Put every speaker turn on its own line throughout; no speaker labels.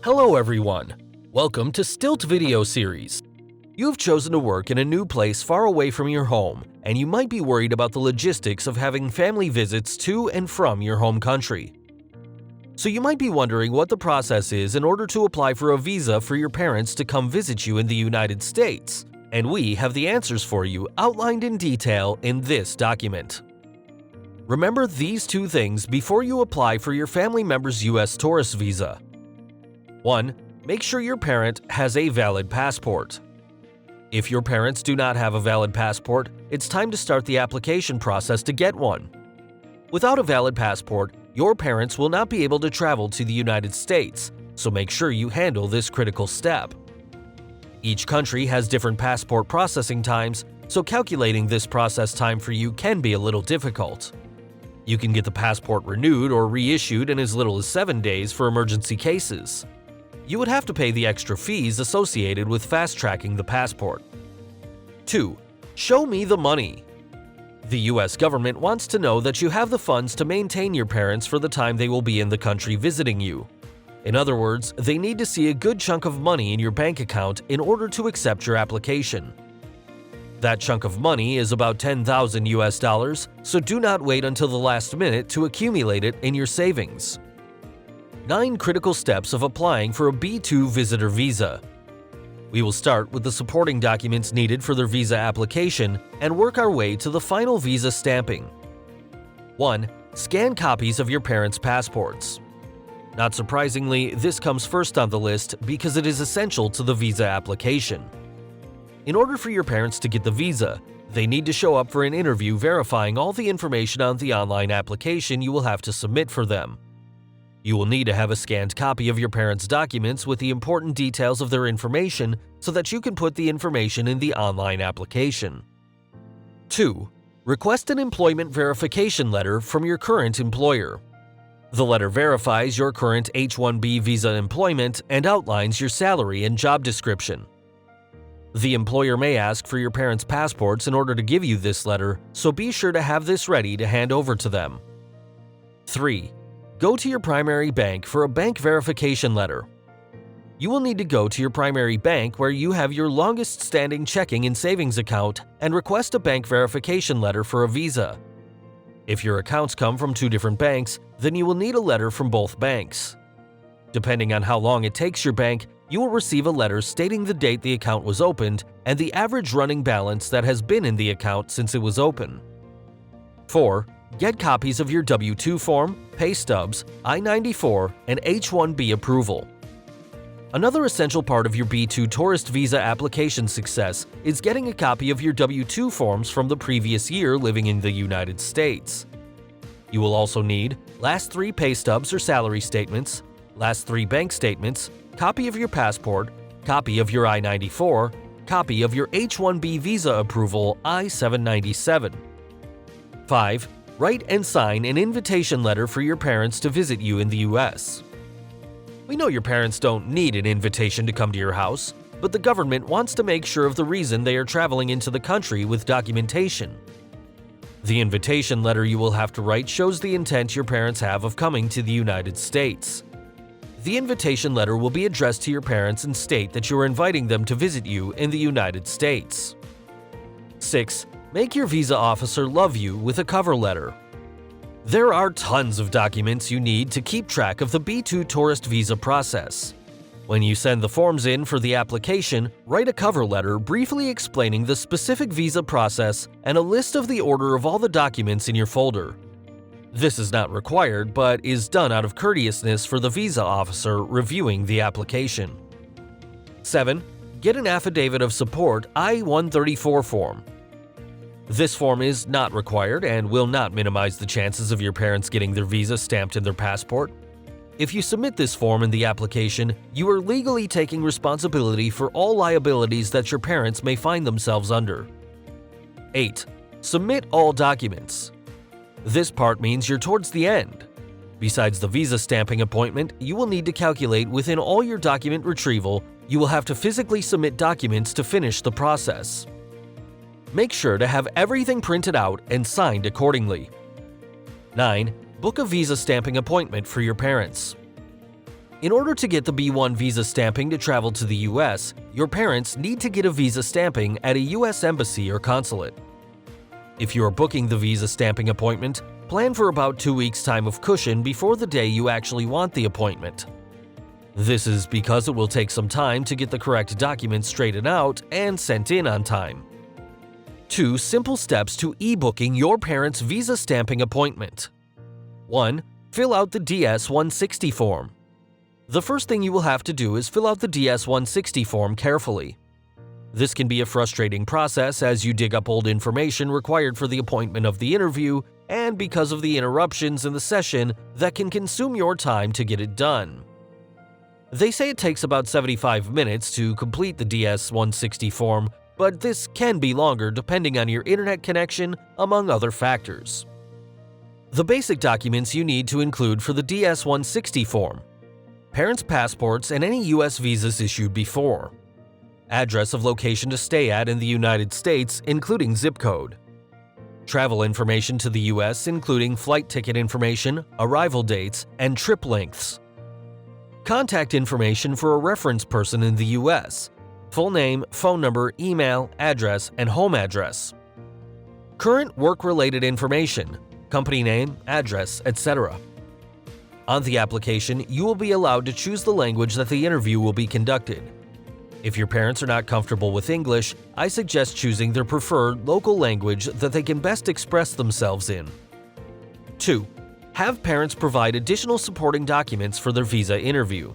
Hello everyone! Welcome to Stilt video series. You've chosen to work in a new place far away from your home, and you might be worried about the logistics of having family visits to and from your home country. So you might be wondering what the process is in order to apply for a visa for your parents to come visit you in the United States, and we have the answers for you outlined in detail in this document. Remember these two things before you apply for your family member's U.S. tourist visa. 1. Make sure your parent has a valid passport. If your parents do not have a valid passport, it's time to start the application process to get one. Without a valid passport, your parents will not be able to travel to the United States, so make sure you handle this critical step. Each country has different passport processing times, so calculating this process time for you can be a little difficult. You can get the passport renewed or reissued in as little as 7 days for emergency cases. You would have to pay the extra fees associated with fast-tracking the passport. 2. Show me the money. The U.S. government wants to know that you have the funds to maintain your parents for the time they will be in the country visiting you. In other words, they need to see a good chunk of money in your bank account in order to accept your application. That chunk of money is about $10,000 US, so do not wait until the last minute to accumulate it in your savings. 9 critical steps of applying for a B2 visitor visa. We will start with the supporting documents needed for their visa application and work our way to the final visa stamping. 1. Scan copies of your parents' passports. Not surprisingly, this comes first on the list because it is essential to the visa application. In order for your parents to get the visa, they need to show up for an interview verifying all the information on the online application you will have to submit for them. You will need to have a scanned copy of your parents' documents with the important details of their information so that you can put the information in the online application. 2. Request an employment verification letter from your current employer. The letter verifies your current H-1B visa employment and outlines your salary and job description. The employer may ask for your parents' passports in order to give you this letter, so be sure to have this ready to hand over to them. 3. Go to your primary bank for a bank verification letter. You will need to go to your primary bank where you have your longest-standing checking and savings account and request a bank verification letter for a visa. If your accounts come from 2 different banks, then you will need a letter from both banks. Depending on how long it takes your bank, you will receive a letter stating the date the account was opened and the average running balance that has been in the account since it was open. 4. Get copies of your W-2 form, pay stubs, I-94, and H-1B approval. Another essential part of your B2 tourist visa application success is getting a copy of your W-2 forms from the previous year living in the United States. You will also need last 3 pay stubs or salary statements, last 3 bank statements, copy of your passport, copy of your I-94, copy of your H-1B visa approval I-797. 5. Write and sign an invitation letter for your parents to visit you in the U.S. We know your parents don't need an invitation to come to your house, but the government wants to make sure of the reason they are traveling into the country with documentation. The invitation letter you will have to write shows the intent your parents have of coming to the United States. The invitation letter will be addressed to your parents and state that you are inviting them to visit you in the United States. 6. Make your visa officer love you with a cover letter. There are tons of documents you need to keep track of the B2 tourist visa process. When you send the forms in for the application, write a cover letter briefly explaining the specific visa process and a list of the order of all the documents in your folder. This is not required, but is done out of courteousness for the visa officer reviewing the application. 7. Get an Affidavit of Support I-134 form. This form is not required and will not minimize the chances of your parents getting their visa stamped in their passport. If you submit this form in the application, you are legally taking responsibility for all liabilities that your parents may find themselves under. 8. Submit all documents. This part means you're towards the end. Besides the visa stamping appointment, you will need to calculate within all your document retrieval, you will have to physically submit documents to finish the process. Make sure to have everything printed out and signed accordingly. 9. Book a visa stamping appointment for your parents. In order to get the B1 visa stamping to travel to the US, your parents need to get a visa stamping at a US embassy or consulate. If you are booking the visa stamping appointment, plan for about 2 weeks' time of cushion before the day you actually want the appointment. This is because it will take some time to get the correct documents straightened out and sent in on time. 2 simple steps to e-booking your parents' visa stamping appointment. 1. Fill out the DS-160 form. The first thing you will have to do is fill out the DS-160 form carefully. This can be a frustrating process as you dig up old information required for the appointment of the interview and because of the interruptions in the session that can consume your time to get it done. They say it takes about 75 minutes to complete the DS-160 form, but this can be longer depending on your internet connection, among other factors. The basic documents you need to include for the DS-160 form: parents' passports and any US visas issued before, address of location to stay at in the United States, including zip code, travel information to the US, including flight ticket information, arrival dates, and trip lengths, contact information for a reference person in the US, full name, phone number, email, address, and home address, current work-related information, company name, address, etc. On the application, you will be allowed to choose the language that the interview will be conducted. If your parents are not comfortable with English, I suggest choosing their preferred local language that they can best express themselves in. 2. Have parents provide additional supporting documents for their visa interview.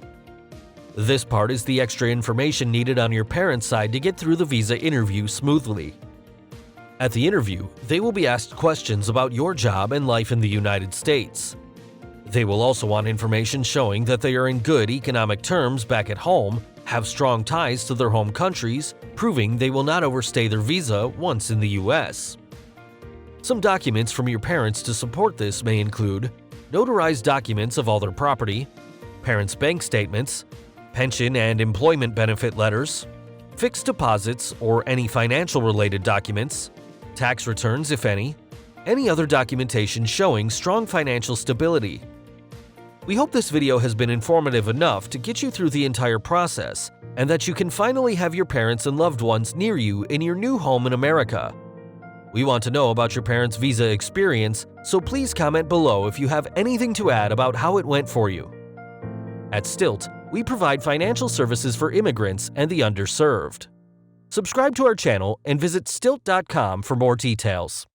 This part is the extra information needed on your parents' side to get through the visa interview smoothly. At the interview, they will be asked questions about your job and life in the United States. They will also want information showing that they are in good economic terms back at home, have strong ties to their home countries, proving they will not overstay their visa once in the US. Some documents from your parents to support this may include notarized documents of all their property, parents' bank statements, pension and employment benefit letters, fixed deposits or any financial-related documents, tax returns if any other documentation showing strong financial stability. We hope this video has been informative enough to get you through the entire process and that you can finally have your parents and loved ones near you in your new home in America. We want to know about your parents' visa experience, so please comment below if you have anything to add about how it went for you. At Stilt, we provide financial services for immigrants and the underserved. Subscribe to our channel and visit stilt.com for more details.